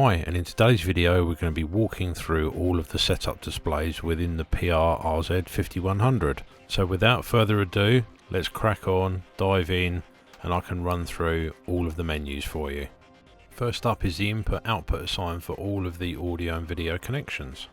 Hi, and in today's video we're going to be walking through all of the setup displays within the PR-RZ5100. So without further ado, let's crack on, dive in, and I can run through all of the menus for you. First up is the input-output assigned for all of the audio and video connections.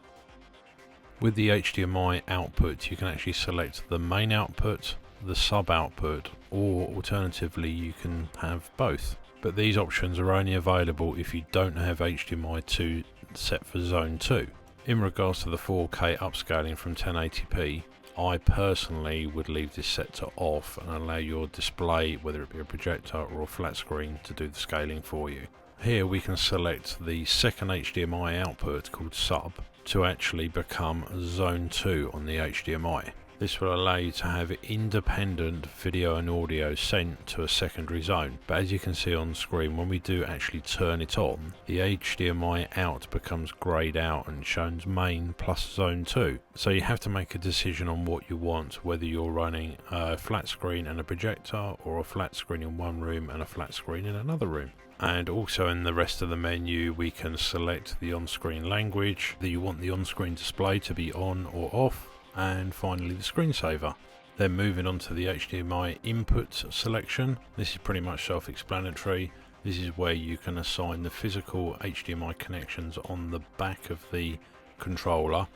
With the HDMI output you can actually select the main output, the sub output, or alternatively you can have both. But these options are only available if you don't have HDMI 2 set for Zone 2. In regards to the 4K upscaling from 1080p, I personally would leave this set to off and allow your display, whether it be a projector or a flat screen, to do the scaling for you. Here we can select the second HDMI output called Sub to actually become Zone 2 on the HDMI. This will allow you to have independent video and audio sent to a secondary zone. But as you can see on screen, when we do actually turn it on, the HDMI out becomes greyed out and shows main plus zone 2. So you have to make a decision on what you want, whether you're running a flat screen and a projector, or a flat screen in one room and a flat screen in another room. And also in the rest of the menu we can select the on-screen language, that you want the on-screen display to be on or off, and finally the screensaver. Then moving on to the HDMI input selection, this is pretty much self-explanatory. This is where you can assign the physical HDMI connections on the back of the controller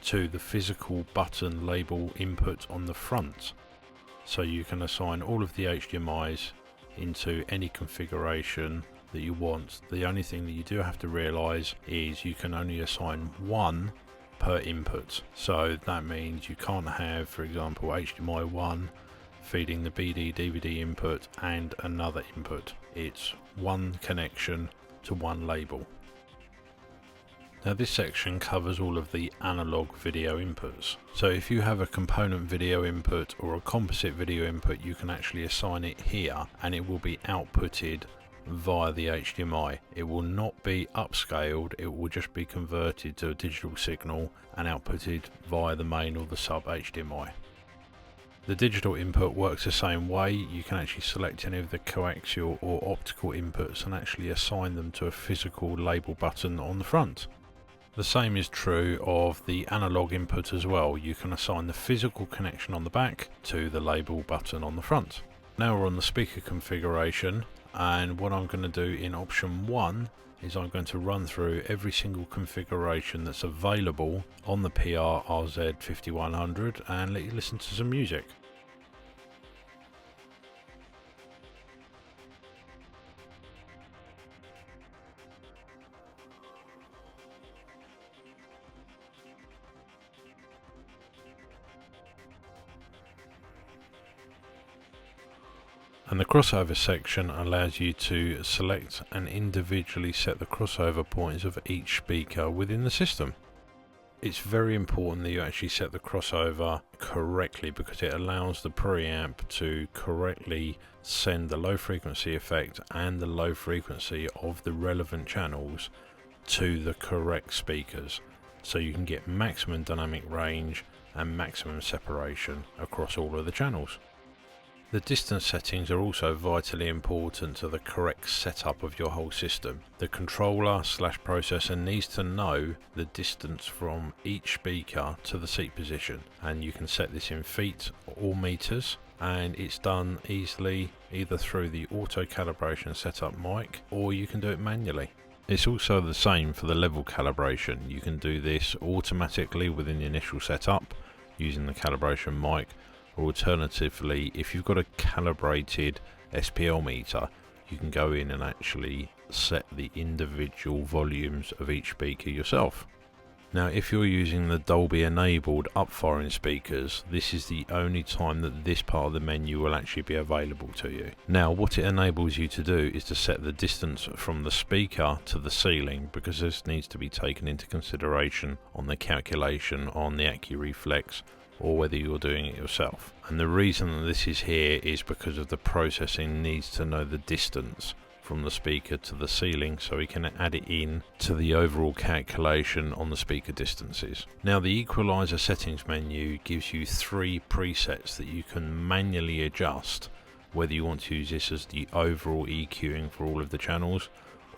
to the physical button label input on the front. So you can assign all of the HDMIs into any configuration that you want. The only thing that you do have to realise is you can only assign one per input. So that means you can't have, for example, HDMI 1 feeding the BD DVD input and another input. It's one connection to one label. Now this section covers all of the analog video inputs. So if you have a component video input or a composite video input, you can actually assign it here and it will be outputted via the HDMI. It will not be upscaled, it will just be converted to a digital signal and outputted via the main or the sub HDMI. The digital input works the same way. You can actually select any of the coaxial or optical inputs and actually assign them to a physical label button on the front. The same is true of the analog input as well. You can assign the physical connection on the back to the label button on the front. Now we're on the speaker configuration, and what I'm going to do in option 1 is I'm going to run through every single configuration that's available on the PR-RZ5100 and let you listen to some music. And the crossover section allows you to select and individually set the crossover points of each speaker within the system. It's very important that you actually set the crossover correctly because it allows the preamp to correctly send the low frequency effect and the low frequency of the relevant channels to the correct speakers, so you can get maximum dynamic range and maximum separation across all of the channels. The distance settings are also vitally important to the correct setup of your whole system. The controller/processor needs to know the distance from each speaker to the seat position, and you can set this in feet or meters, and it's done easily either through the auto calibration setup mic or you can do it manually. It's also the same for the level calibration. You can do this automatically within the initial setup using the calibration mic. Alternatively, if you've got a calibrated SPL meter, you can go in and actually set the individual volumes of each speaker yourself. Now if you're using the Dolby enabled up-firing speakers, this is the only time that this part of the menu will actually be available to you. Now what it enables you to do is to set the distance from the speaker to the ceiling, because this needs to be taken into consideration on the calculation on the AccuReflex or whether you're doing it yourself. And the reason that this is here is because of the processing needs to know the distance from the speaker to the ceiling, so we can add it in to the overall calculation on the speaker distances. Now the Equalizer Settings menu gives you 3 presets that you can manually adjust, whether you want to use this as the overall EQing for all of the channels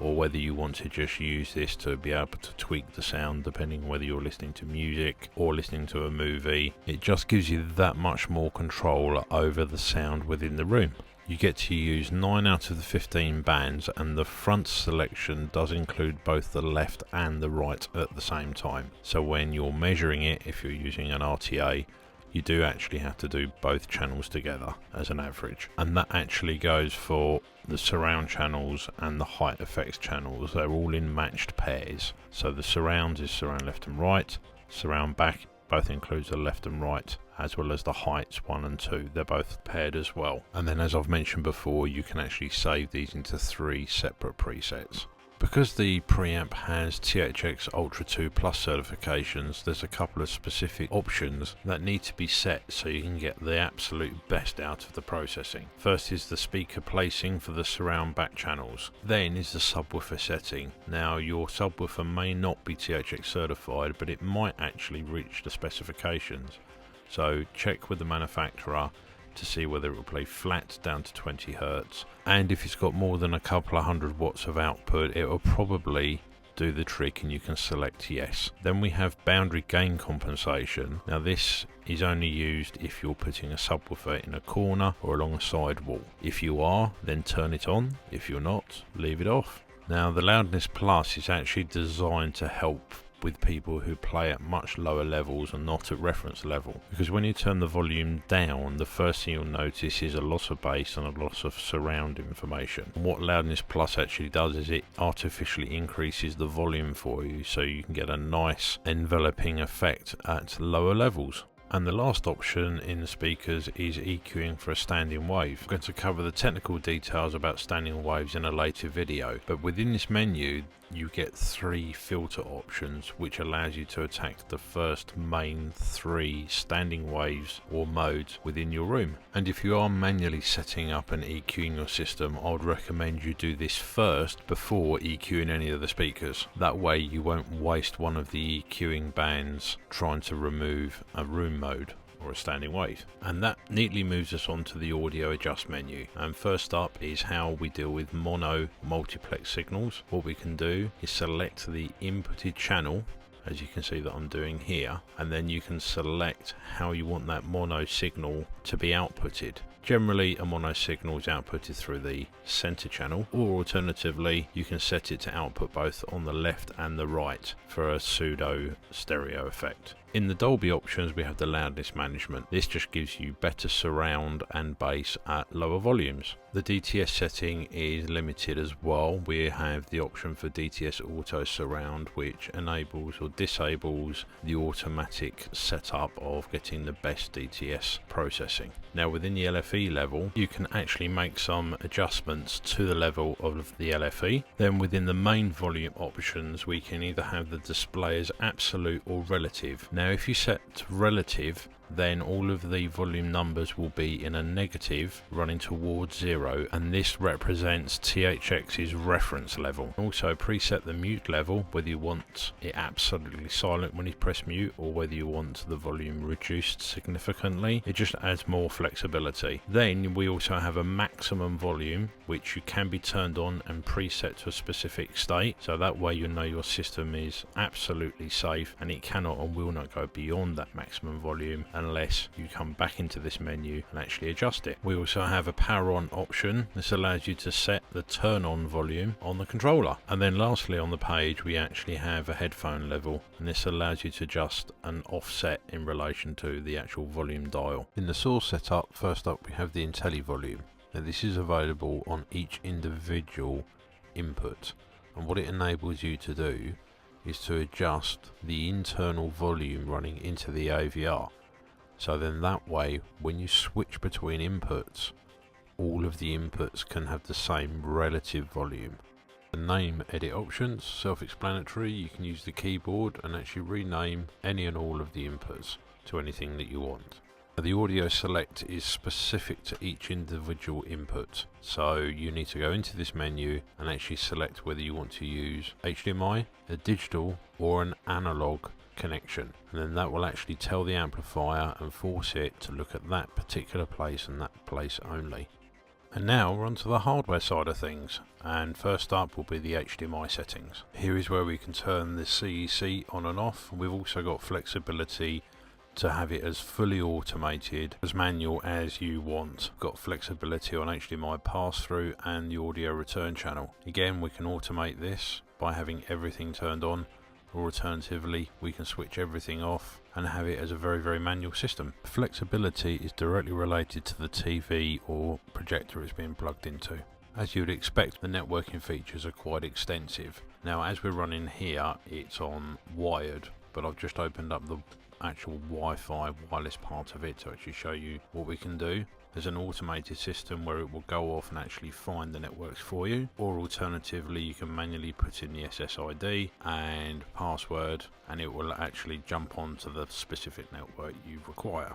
or whether you want to just use this to be able to tweak the sound depending whether you're listening to music or listening to a movie. It just gives you that much more control over the sound within the room. You get to use 9 out of the 15 bands, and the front selection does include both the left and the right at the same time. So when you're measuring it, if you're using an RTA, you do actually have to do both channels together as an average. And that actually goes for the surround channels and the height effects channels. They're all in matched pairs. So the surround is surround left and right, surround back both includes the left and right, as well as the heights 1 and 2. They're both paired as well. And then, as I've mentioned before, you can actually save these into 3 separate presets. Because the preamp has THX Ultra 2 Plus certifications, there's a couple of specific options that need to be set so you can get the absolute best out of the processing. First is the speaker placing for the surround back channels. Then is the subwoofer setting. Now, your subwoofer may not be THX certified, but it might actually reach the specifications. So check with the manufacturer to see whether it will play flat down to 20 Hz, and if it's got more than a couple of 100 watts of output, it will probably do the trick and you can select yes. Then we have boundary gain compensation. Now this is only used if you're putting a subwoofer in a corner or along a side wall. If you are, then turn it on. If you're not, leave it off. Now the loudness plus is actually designed to help with people who play at much lower levels and not at reference level, because when you turn the volume down, the first thing you'll notice is a loss of bass and a loss of surround information. And what loudness plus actually does is it artificially increases the volume for you so you can get a nice enveloping effect at lower levels. And the last option in the speakers is EQing for a standing wave. I'm going to cover the technical details about standing waves in a later video, but within this menu you get 3 filter options, which allows you to attack the first main 3 standing waves or modes within your room. And if you are manually setting up and EQing your system, I would recommend you do this first before EQing any of the speakers. That way you won't waste one of the EQing bands trying to remove a room mode or a standing wave. And that neatly moves us on to the audio adjust menu. And first up is how we deal with mono multiplex signals. What we can do is select the inputted channel, as you can see that I'm doing here, and then you can select how you want that mono signal to be outputted. Generally a mono signal is outputted through the center channel, or alternatively you can set it to output both on the left and the right for a pseudo stereo effect. In the Dolby options we have the loudness management. This just gives you better surround and bass at lower volumes. The DTS setting is limited as well. We have the option for DTS Auto Surround, which enables or disables the automatic setup of getting the best DTS processing. Now within the LFE level you can actually make some adjustments to the level of the LFE. Then within the main volume options we can either have the display as absolute or relative. Now if you set relative, then all of the volume numbers will be in a negative running towards 0, and this represents THX's reference level. Also preset the mute level, whether you want it absolutely silent when you press mute or whether you want the volume reduced significantly. It just adds more flexibility. Then we also have a maximum volume which you can be turned on and preset to a specific state, so that way you know your system is absolutely safe and it cannot and will not go beyond that maximum volume unless you come back into this menu and actually adjust it. We also have a power on option. This allows you to set the turn on volume on the controller. And then lastly on the page we actually have a headphone level, and this allows you to adjust an offset in relation to the actual volume dial. In the source setup, first up we have the IntelliVolume. Now this is available on each individual input, and what it enables you to do is to adjust the internal volume running into the AVR. So then that way, when you switch between inputs, all of the inputs can have the same relative volume. The name edit options, self-explanatory. You can use the keyboard and actually rename any and all of the inputs to anything that you want. The audio select is specific to each individual input, so you need to go into this menu and actually select whether you want to use HDMI, a digital or an analog connection, and then that will actually tell the amplifier and force it to look at that particular place and that place only. And now we're on to the hardware side of things, and first up will be the HDMI settings. Here is where we can turn the CEC on and off. We've also got flexibility to have it as fully automated, as manual as you want. Got flexibility on HDMI pass-through and the audio return channel. Again, we can automate this by having everything turned on, or alternatively we can switch everything off and have it as a very manual system. Flexibility is directly related to the TV or projector it's being plugged into. As you would expect, the networking features are quite extensive. Now as we're running here, it's on wired, but I've just opened up the actual Wi-Fi wireless part of it to actually show you what we can do. There's an automated system where it will go off and actually find the networks for you, or alternatively you can manually put in the SSID and password and it will actually jump onto the specific network you require.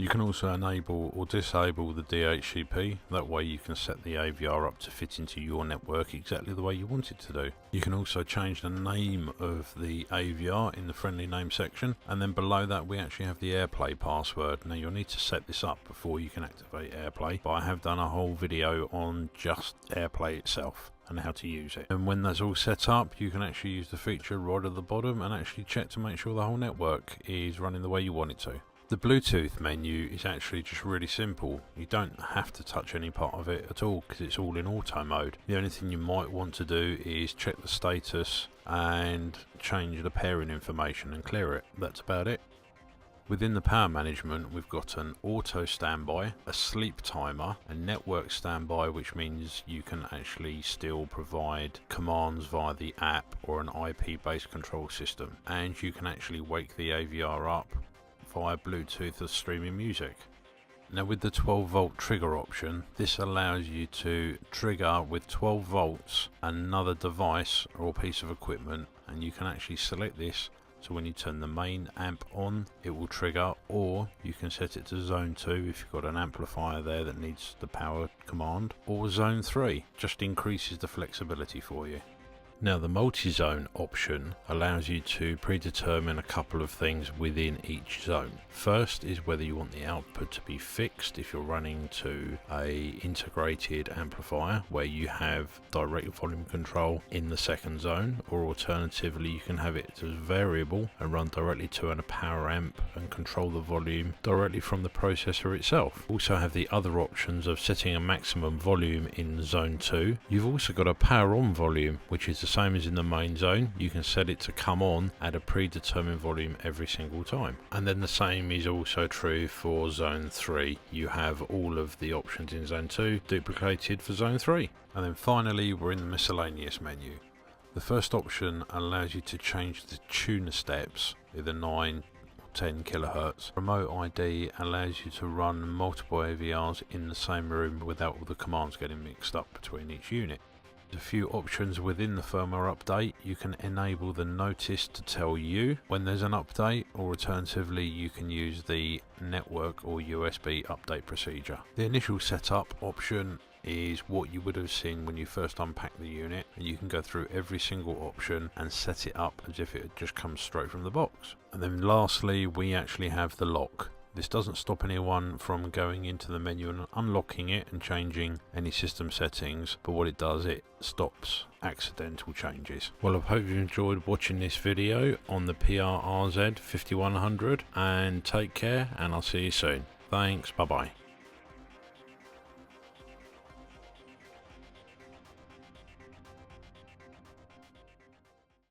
You can also enable or disable the DHCP, that way you can set the AVR up to fit into your network exactly the way you want it to do. You can also change the name of the AVR in the friendly name section, and then below that we actually have the AirPlay password. Now you'll need to set this up before you can activate AirPlay, but I have done a whole video on just AirPlay itself and how to use it. And when that's all set up, you can actually use the feature right at the bottom and actually check to make sure the whole network is running the way you want it to. The Bluetooth menu is actually just really simple. You don't have to touch any part of it at all because it's all in auto mode. The only thing you might want to do is check the status and change the pairing information and clear it. That's about it. Within the power management, we've got an auto standby, a sleep timer, a network standby, which means you can actually still provide commands via the app or an IP based control system, and you can actually wake the AVR up via Bluetooth as streaming music. Now with the 12 volt trigger option, this allows you to trigger with 12 volts another device or piece of equipment, and you can actually select this so when you turn the main amp on it will trigger, or you can set it to zone 2 if you've got an amplifier there that needs the power command, or zone 3, just increases the flexibility for you. Now the multi-zone option allows you to predetermine a couple of things within each zone. First is whether you want the output to be fixed if you're running to a integrated amplifier where you have direct volume control in the second zone, or alternatively you can have it as variable and run directly to a power amp and control the volume directly from the processor itself. Also have the other options of setting a maximum volume in zone 2. You've also got a power on volume, which is the same as in the main zone. You can set it to come on at a predetermined volume every single time. And then the same is also true for zone 3. You have all of the options in zone 2 duplicated for zone 3. And then finally we're in the miscellaneous menu. The first option allows you to change the tuner steps, either 9 or 10 kHz. Remote ID allows you to run multiple AVRs in the same room without all the commands getting mixed up between each unit. A few options within the firmware update. You can enable the notice to tell you when there's an update, or alternatively you can use the network or USB update procedure. The initial setup option is what you would have seen when you first unpack the unit, and you can go through every single option and set it up as if it had just come straight from the box. And then lastly we actually have the lock. This doesn't stop anyone from going into the menu and unlocking it and changing any system settings, but what it does, it stops accidental changes. Well, I hope you enjoyed watching this video on the PR-RZ5100, and take care, and I'll see you soon. Thanks, bye bye.